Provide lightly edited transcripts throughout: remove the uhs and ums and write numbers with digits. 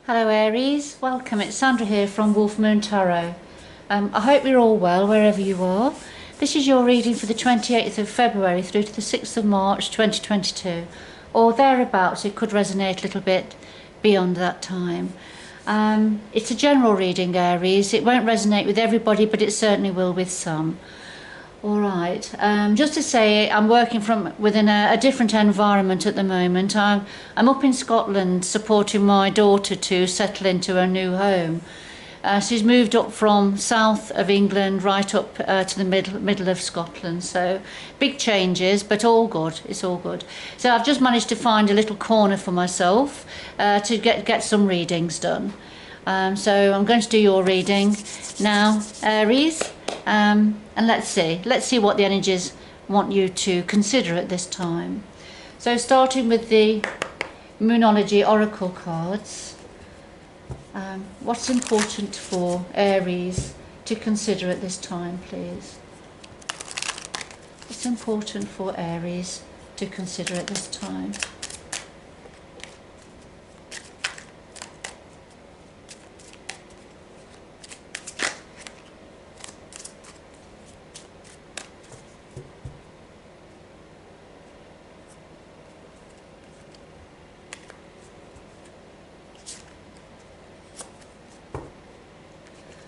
Hello Aries, welcome. It's Sandra here from Wolf Moon Tarot. I hope you're all well wherever you are. This is your reading for the 28th of February through to the 6th of March 2022, or thereabouts. It could resonate a little bit beyond that time. It's a general reading, Aries. It won't resonate with everybody, but it certainly will with some. All right. Just to say, I'm working from within a different environment at the moment. I'm up in Scotland supporting my daughter to settle into a new home. She's moved up from south of England right up to the middle of Scotland. So big changes, but all good. It's all good. So I've just managed to find a little corner for myself to get some readings done. So I'm going to do your reading now, Aries. And let's see what the energies want you to consider at this time. So starting with the Moonology Oracle cards, what's important for Aries to consider at this time, please? What's important for Aries to consider at this time?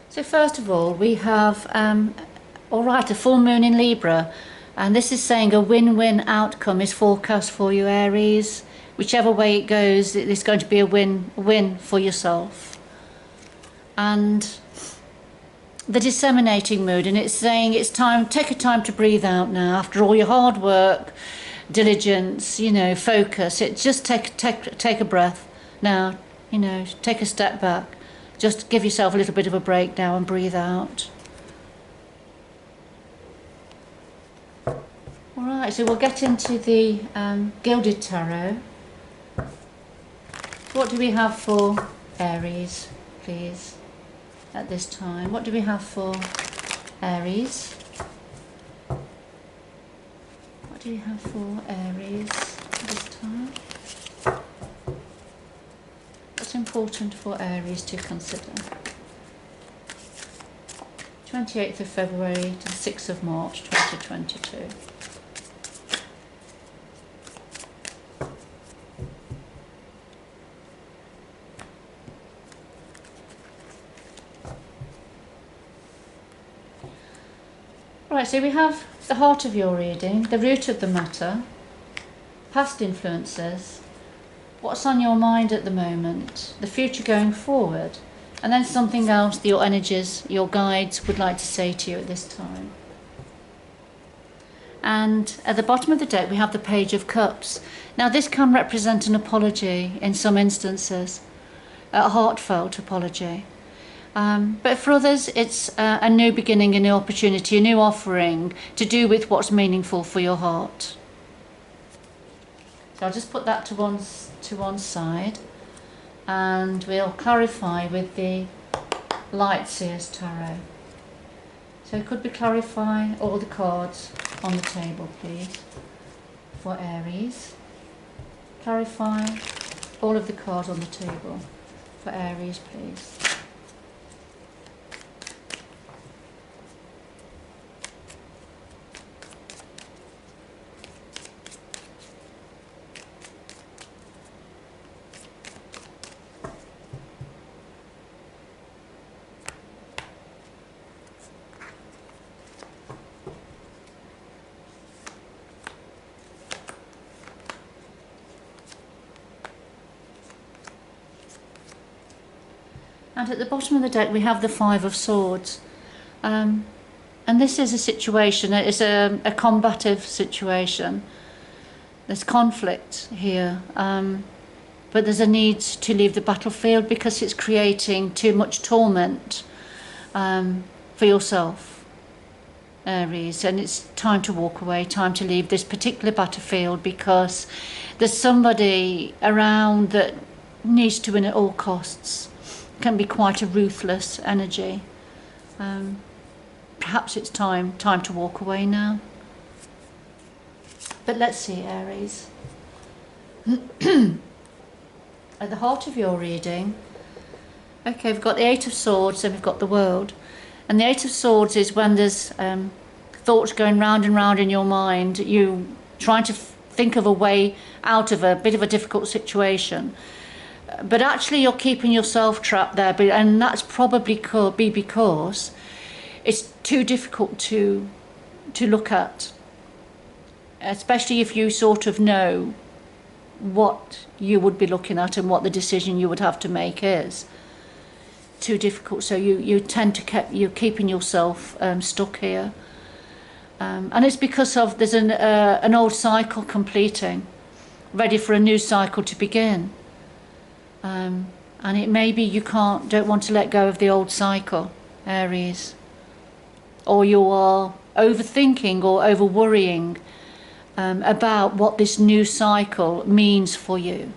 So first of all, we have, a full moon in Libra, and this is saying a win-win outcome is forecast for you, Aries. Whichever way it goes, it's going to be a win for yourself. And the disseminating mood, and it's saying it's time, take a time to breathe out now. After all your hard work, diligence, focus, just take a breath now, take a step back. Just give yourself a little bit of a break now and breathe out. Alright, so we'll get into the Gilded Tarot. What do we have for Aries, please, at this time? What do we have for Aries? What do we have for Aries at this time? What's important for Aries to consider? 28th of February to the 6th of March 2022. Right, so we have the heart of your reading, the root of the matter, past influences, what's on your mind at the moment, the future going forward, and then something else your energies, your guides would like to say to you at this time. And at the bottom of the deck we have the Page of Cups. Now this can represent an apology in some instances, a heartfelt apology. But for others it's a new beginning, a new opportunity, a new offering to do with what's meaningful for your heart. So I'll just put that to one side, and we'll clarify with the Light Seers Tarot. So could we clarify all the cards on the table, please, for Aries? Clarify all of the cards on the table for Aries, please. And at the bottom of the deck we have the Five of Swords. And this is a situation, it's a combative situation. There's conflict here, but there's a need to leave the battlefield because it's creating too much torment for yourself, Aries. And it's time to walk away, time to leave this particular battlefield because there's somebody around that needs to win at all costs. Can be quite a ruthless energy. Perhaps it's time to walk away now. But let's see, Aries. At the heart of your reading, Okay, we've got the Eight of Swords and we've got the World. And the Eight of Swords is when there's thoughts going round and round in your mind, you trying to think of a way out of a bit of a difficult situation. But actually you're keeping yourself trapped there, and that's probably could be because it's too difficult to look at, especially if you sort of know what you would be looking at and what the decision you would have to make is. Too difficult, so you tend to you're keeping yourself stuck here, and it's because of there's an old cycle completing, ready for a new cycle to begin. And it may be you don't want to let go of the old cycle, Aries, or you are overthinking or over worrying about what this new cycle means for you.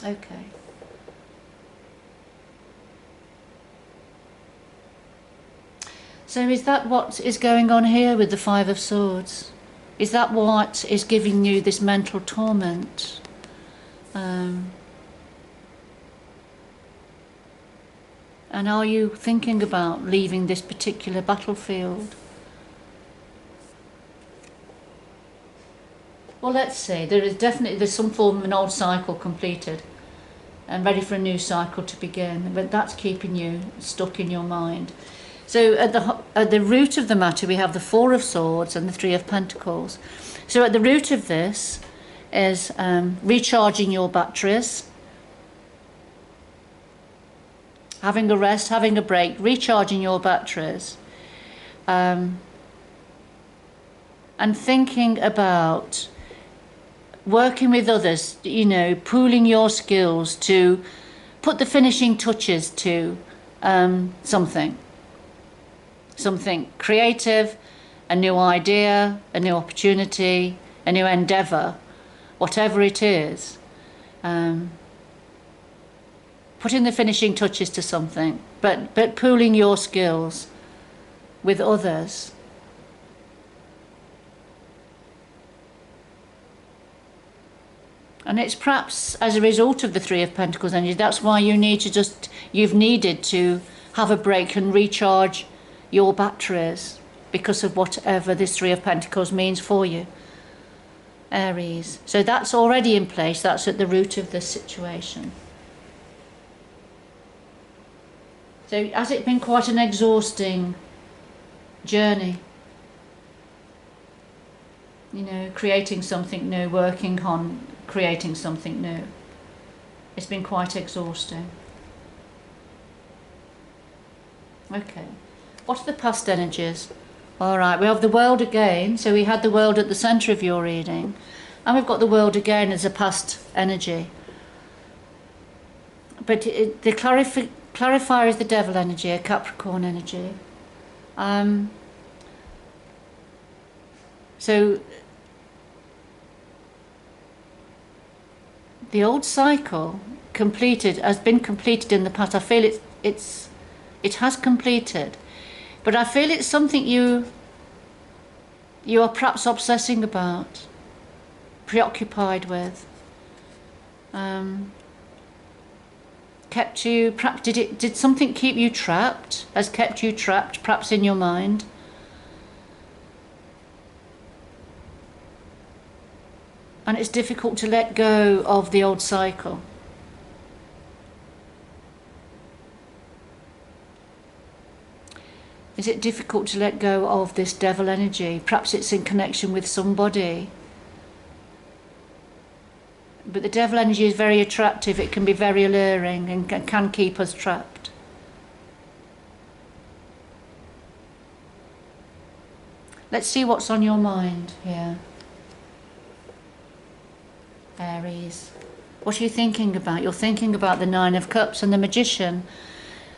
Okay. So is that what is going on here with the Five of Swords? Is that what is giving you this mental torment? And are you thinking about leaving this particular battlefield? Well, let's see. There's some form of an old cycle completed and ready for a new cycle to begin, but that's keeping you stuck in your mind. So at the root of the matter, we have the Four of Swords and the Three of Pentacles. So at the root of this is recharging your batteries, having a rest, having a break, recharging your batteries, and thinking about working with others, pooling your skills to put the finishing touches to something creative, a new idea, a new opportunity, a new endeavour, whatever it is. Putting the finishing touches to something, but pooling your skills with others. And it's perhaps as a result of the Three of Pentacles energy, that's why you've needed to have a break and recharge your batteries because of whatever this Three of Pentacles means for you, Aries. So that's already in place, that's at the root of the situation. So has it been quite an exhausting journey? Creating something new, working on creating something new. It's been quite exhausting. Okay. What are the past energies? All right, we have the World again. So we had the World at the centre of your reading. And we've got the World again as a past energy. But the clarifier is the Devil energy, a Capricorn energy. So the old cycle has been completed in the past. I feel it has completed, but I feel it's something you are perhaps obsessing about, preoccupied with. Kept you, perhaps did something keep you trapped? Has kept you trapped, perhaps in your mind? And it's difficult to let go of the old cycle. Is it difficult to let go of this Devil energy? Perhaps it's in connection with somebody. But the Devil energy is very attractive. It can be very alluring and can keep us trapped. Let's see what's on your mind here, Aries. What are you thinking about? You're thinking about the Nine of Cups and the Magician.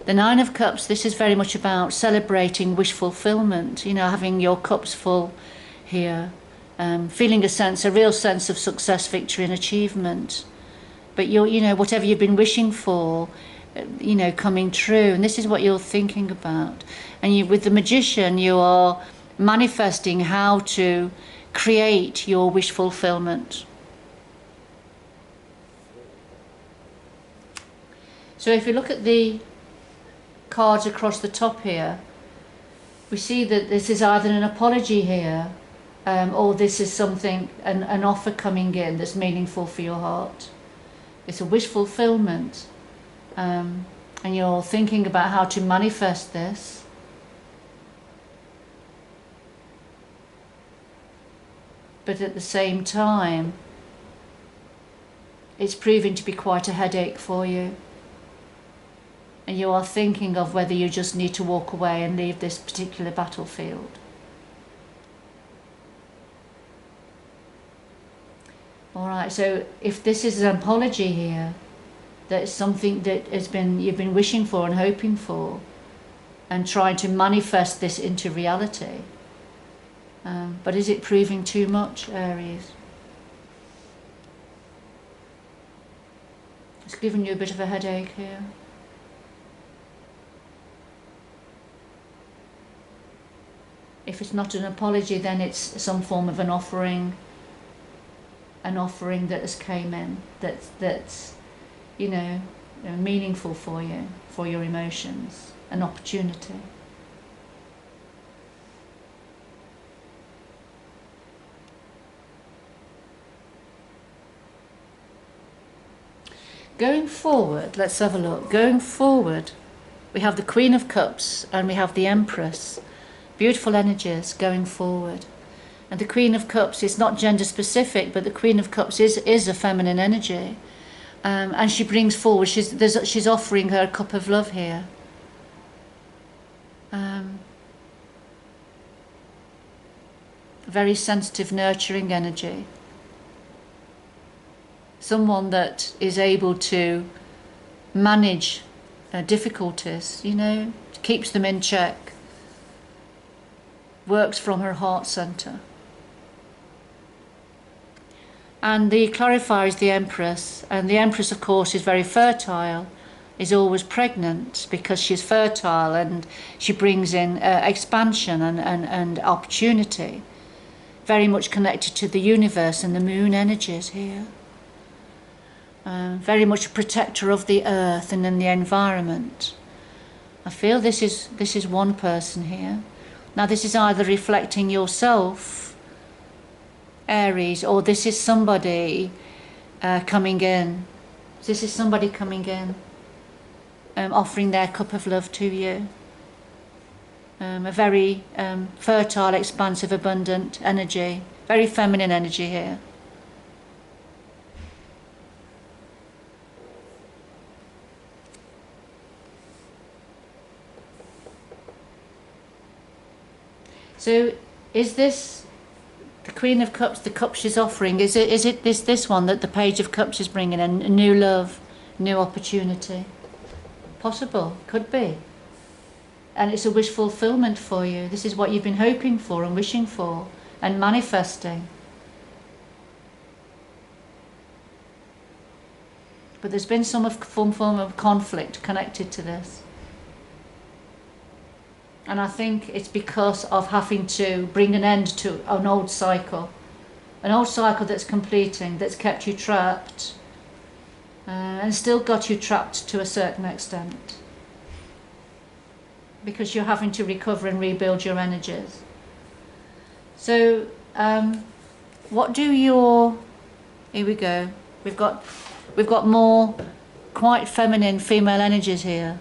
The Nine of Cups, this is very much about celebrating wish fulfillment, having your cups full here, feeling a real sense of success, victory and achievement. But whatever you've been wishing for, coming true. And this is what you're thinking about. And with the Magician, you are manifesting how to create your wish fulfillment. So if you look at the cards across the top here, we see that this is either an apology here, or this is something, an offer coming in that's meaningful for your heart. It's a wish fulfillment, and you're thinking about how to manifest this. But at the same time, it's proving to be quite a headache for you. And you are thinking of whether you just need to walk away and leave this particular battlefield. Alright, so if this is an apology here, that is something that you've been wishing for and hoping for, and trying to manifest this into reality. But is it proving too much, Aries? It's giving you a bit of a headache here. If it's not an apology, then it's some form of an offering that has came in, that's you know, meaningful for you, for your emotions, an opportunity. Going forward, let's have a look. Going forward, we have the Queen of Cups and we have the Empress. Beautiful energies going forward. And the Queen of Cups is not gender specific, but the Queen of Cups is a feminine energy. And she brings forward, she's offering her a cup of love here. Very sensitive, nurturing energy. Someone that is able to manage difficulties, you know, keeps them in check. Works from her heart center. And the clarifier is the Empress, and the Empress of course is very fertile, is always pregnant because she's fertile and she brings in expansion and opportunity. Very much connected to the universe and the moon energies here. Very much a protector of the earth and in the environment. I feel this is one person here. Now this is either reflecting yourself, Aries, or this is somebody coming in. This is somebody coming in, offering their cup of love to you. A very fertile, expansive, abundant energy. Very feminine energy here. So is this the Queen of Cups, the cup she's offering? Is it this one that the Page of Cups is bringing in? A new love, new opportunity? Possible, could be. And it's a wish fulfillment for you. This is what you've been hoping for and wishing for and manifesting. But there's been some form of conflict connected to this. And I think it's because of having to bring an end to an old cycle that's completing, that's kept you trapped, and still got you trapped to a certain extent, because you're having to recover and rebuild your energies. So what do your, here we go, we've got more quite feminine female energies here.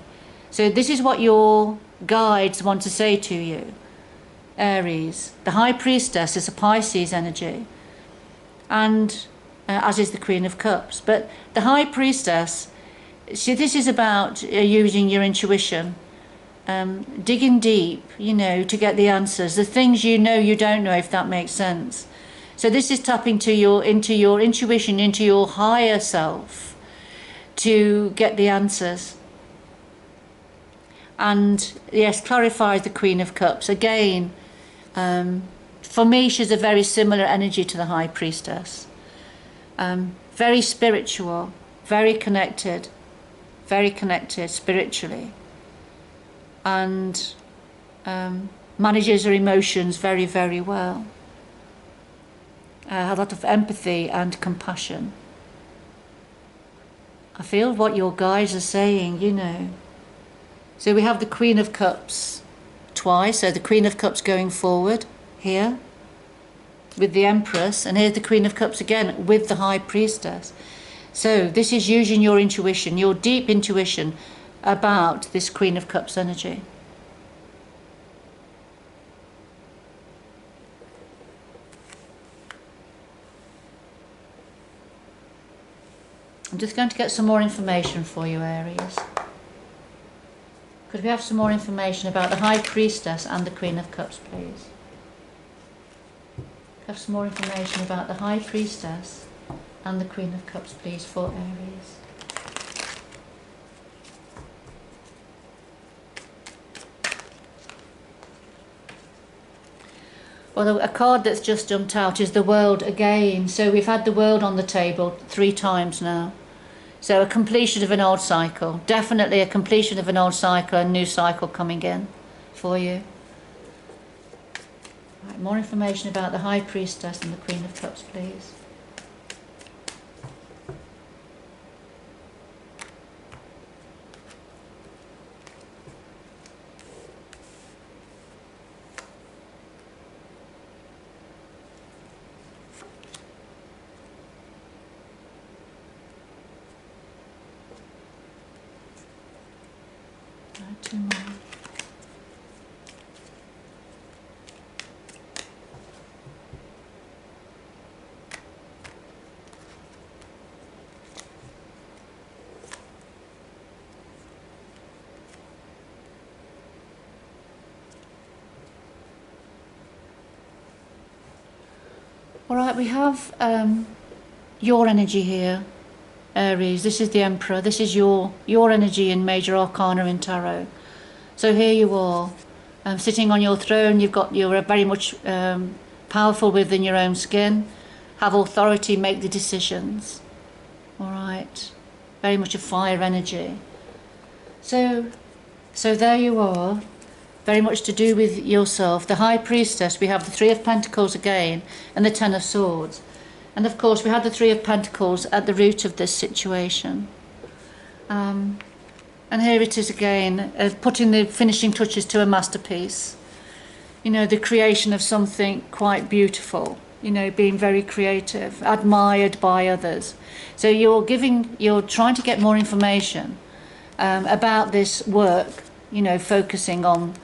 So this is what your guides want to say to you, Aries. The High Priestess is a Pisces energy, and as is the Queen of Cups. But the High Priestess, see, this is about using your intuition, digging deep, you know, to get the answers, the things you know you don't know, if that makes sense. So this is tapping into your intuition, into your higher self, to get the answers. And yes, clarifies the Queen of Cups. Again, for me, she's a very similar energy to the High Priestess. Very spiritual, very connected spiritually. And manages her emotions very, very well. A lot of empathy and compassion. I feel what your guides are saying, you know. So we have the Queen of Cups twice, so the Queen of Cups going forward here with the Empress, and here's the Queen of Cups again with the High Priestess. So this is using your intuition, your deep intuition about this Queen of Cups energy. I'm just going to get some more information for you, Aries. Could we have some more information about the High Priestess and the Queen of Cups, please? Have some more information about the High Priestess and the Queen of Cups, please, for Aries. Well, a card that's just jumped out is the World again. So we've had the World on the table 3 times now. So a completion of an old cycle. Definitely a completion of an old cycle, a new cycle coming in for you. Right, more information about the High Priestess and the Queen of Cups, please. Right, 2 more. All right, we have your energy here, Aries. This is the Emperor. This is your energy in Major Arcana in Tarot. So here you are, sitting on your throne. You're very much powerful within your own skin. Have authority, make the decisions. All right, very much a fire energy. So there you are. Very much to do with yourself. The High Priestess, we have the 3 of Pentacles again and the 10 of Swords. And of course we had the 3 of Pentacles at the root of this situation. And here it is again, putting the finishing touches to a masterpiece. You know, the creation of something quite beautiful. You know, being very creative, admired by others. So you're trying to get more information about this work, you know, focusing on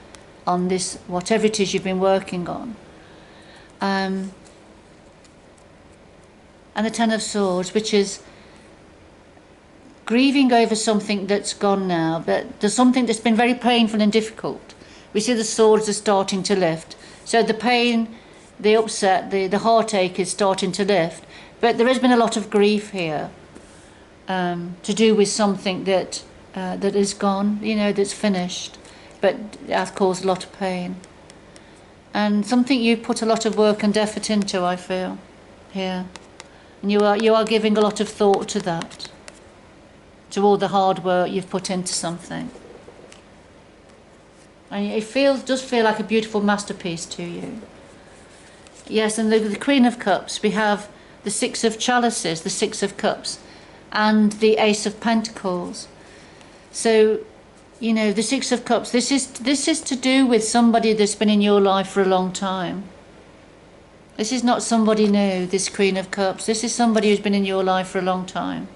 this, whatever it is you've been working on. And the 10 of Swords, which is grieving over something that's gone now, but there's something that's been very painful and difficult. We see the swords are starting to lift. So the pain, the upset, the heartache is starting to lift. But there has been a lot of grief here to do with something that is gone, you know, that's finished. But has caused a lot of pain. And something you put a lot of work and effort into, I feel, here. And you are giving a lot of thought to that. To all the hard work you've put into something. And it does feel like a beautiful masterpiece to you. Yes, and the Queen of Cups, we have the 6 of Chalices, the 6 of Cups, and the Ace of Pentacles. So, you know, the 6 of Cups, this is to do with somebody that's been in your life for a long time. This is not somebody new, this Queen of Cups. This is somebody who's been in your life for a long time.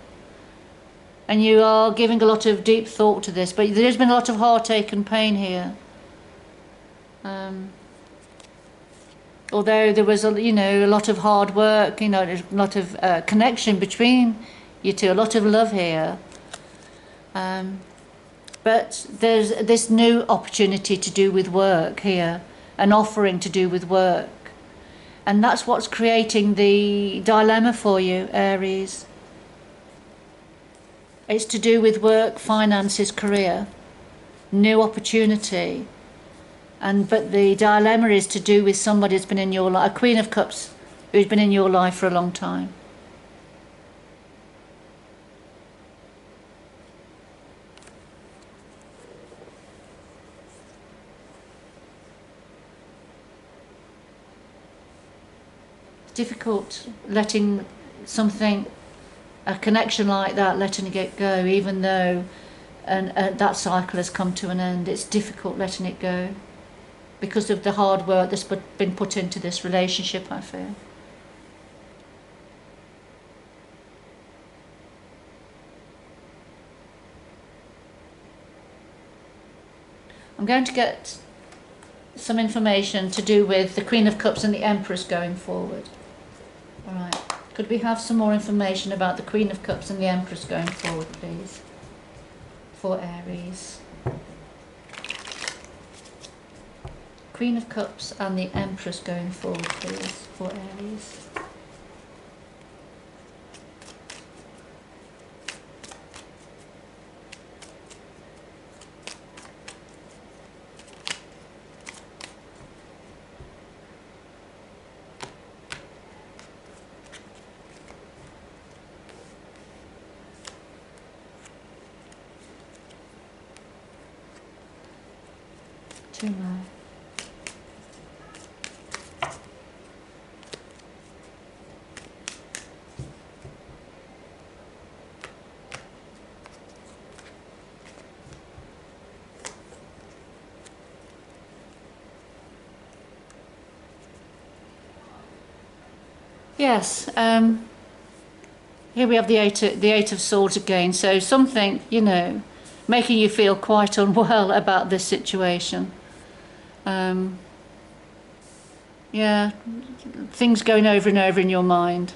And you are giving a lot of deep thought to this, but there's been a lot of heartache and pain here. Although there was, a lot of hard work, you know, there's a lot of connection between you two, a lot of love here. But there's this new opportunity to do with work here, an offering to do with work. And that's what's creating the dilemma for you, Aries. It's to do with work, finances, career, new opportunity. But the dilemma is to do with somebody who's been in your life, a Queen of Cups who's been in your life for a long time. Difficult letting something a connection like that, letting it go, even though that cycle has come to an end. It's difficult letting it go because of the hard work that's been put into this relationship, I feel. I'm going to get some information to do with the Queen of Cups and the Empress going forward. All right. Could we have some more information about the Queen of Cups and the Empress going forward, please, for Aries? Queen of Cups and the Empress going forward, please, for Aries. Two more. Yes, here we have the Eight of Swords again. So something, you know, making you feel quite unwell about this situation. Yeah, things going over and over in your mind.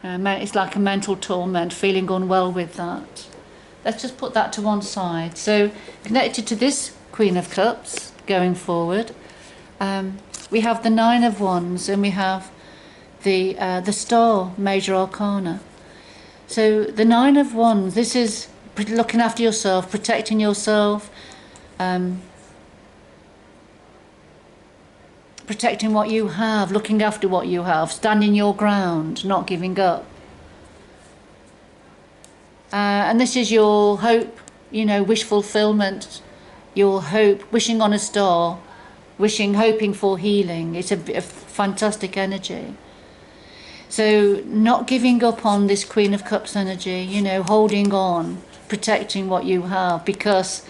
It's like a mental torment, feeling unwell with that. Let's just put that to one side. So connected to this Queen of Cups going forward, we have the Nine of Wands and we have the Star, Major Arcana. So the Nine of Wands, this is looking after yourself, protecting yourself, protecting what you have, looking after what you have, standing your ground, not giving up. And this is your hope, you know, wish fulfillment, your hope, wishing on a star, wishing, hoping for healing. It's a fantastic energy. So not giving up on this Queen of Cups energy, you know, holding on, protecting what you have, because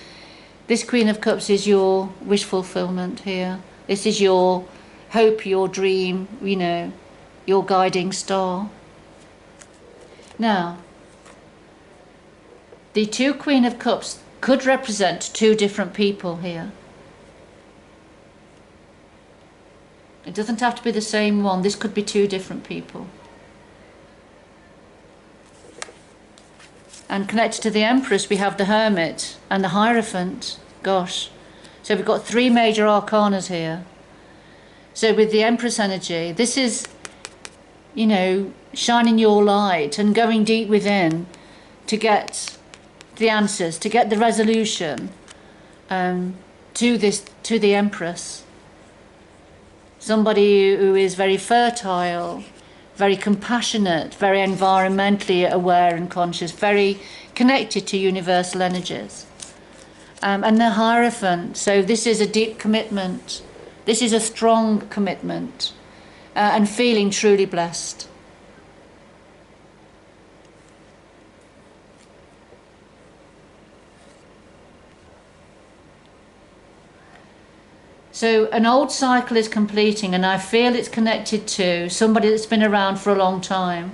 this Queen of Cups is your wish fulfillment here. This is your hope, your dream, you know, your guiding star. Now, the two Queen of Cups could represent two different people here. It doesn't have to be the same one. This could be two different people. And connected to the Empress, we have the Hermit and the Hierophant. Gosh. So we've got three major arcanas here. So with the Empress energy, this is, you know, shining your light and going deep within to get the answers, to get the resolution to the Empress. Somebody who is very fertile, very compassionate, very environmentally aware and conscious, very connected to universal energies. And the Hierophant, so this is a deep commitment. This is a strong commitment and feeling truly blessed. So an old cycle is completing, and I feel it's connected to somebody that's been around for a long time.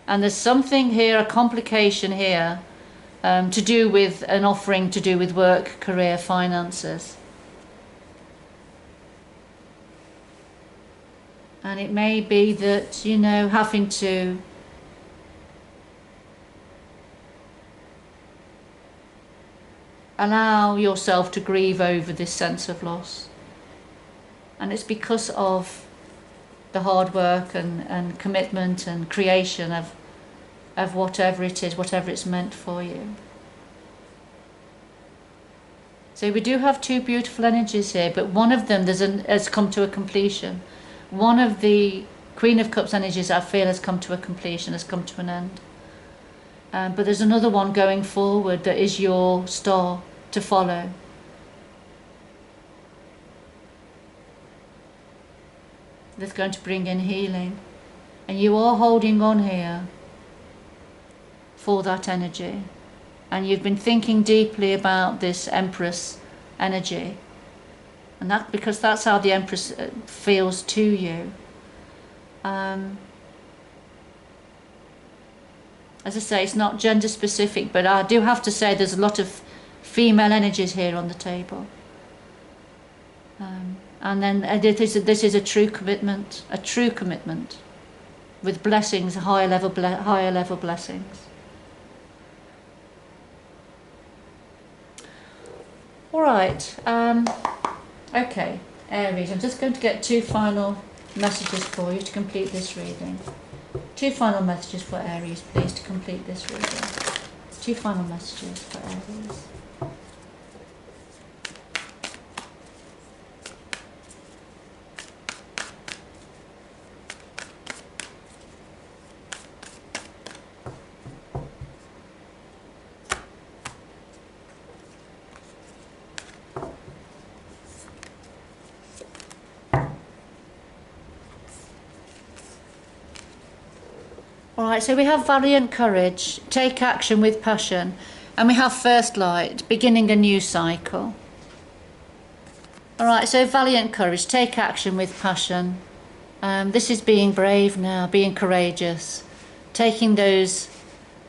And there's something here, a complication here, to do with an offering to do with work, career, finances. And it may be that, you know, having to allow yourself to grieve over this sense of loss. And it's because of the hard work and commitment and creation of whatever it is, whatever it's meant for you. So we do have two beautiful energies here, but one of them has come to a completion. One of the Queen of Cups energies, I feel, has come to a completion, has come to an end. But there's another one going forward that is your star to follow. that's going to bring in healing. And you are holding on here for that energy. And you've been thinking deeply about this Empress energy. And that, because that's how the Empress feels to you. As I say, it's not gender specific, but I do have to say there's a lot of female energies here on the table. And then this is a true commitment with blessings, higher level blessings. All right. Okay, Aries, I'm just going to get 2 final messages for you to complete this reading. 2 final messages for Aries, please, to complete this reading. 2 final messages for Aries. Alright, so we have valiant courage, take action with passion, and we have first light, beginning a new cycle. Alright, so valiant courage, take action with passion. This is being brave now, being courageous, taking those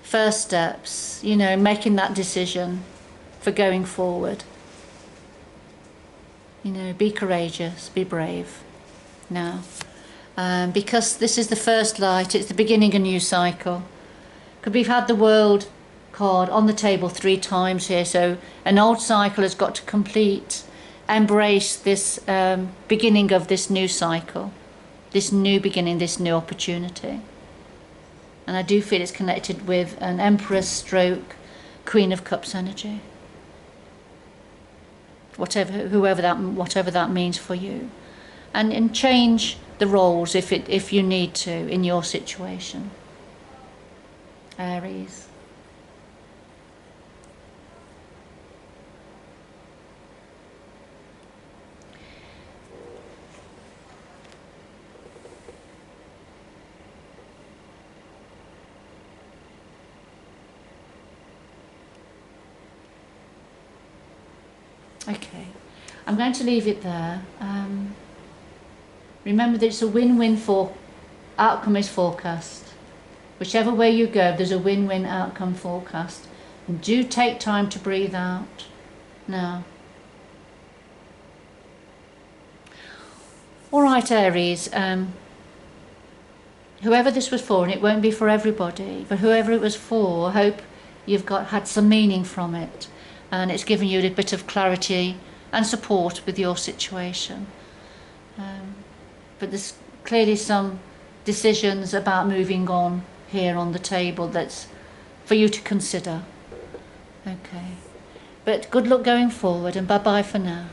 first steps, you know, making that decision for going forward. You know, be courageous, be brave now. Because this is the first light, it's the beginning of a new cycle. Because we've had the World card on the table 3 times here, so an old cycle has got to complete, embrace this beginning of this new cycle, this new beginning, this new opportunity. And I do feel it's connected with an Empress stroke Queen of Cups energy. Whatever that means for you. And change the roles if you need to in your situation. Aries. Okay, I'm going to leave it there. Remember that it's a win-win outcome is forecast. Whichever way you go, there's a win-win outcome forecast. And do take time to breathe out now. All right, Aries. Whoever this was for, and it won't be for everybody, but whoever it was for, I hope you've had some meaning from it, and it's given you a bit of clarity and support with your situation. But there's clearly some decisions about moving on here on the table that's for you to consider. Okay. But good luck going forward, and bye-bye for now.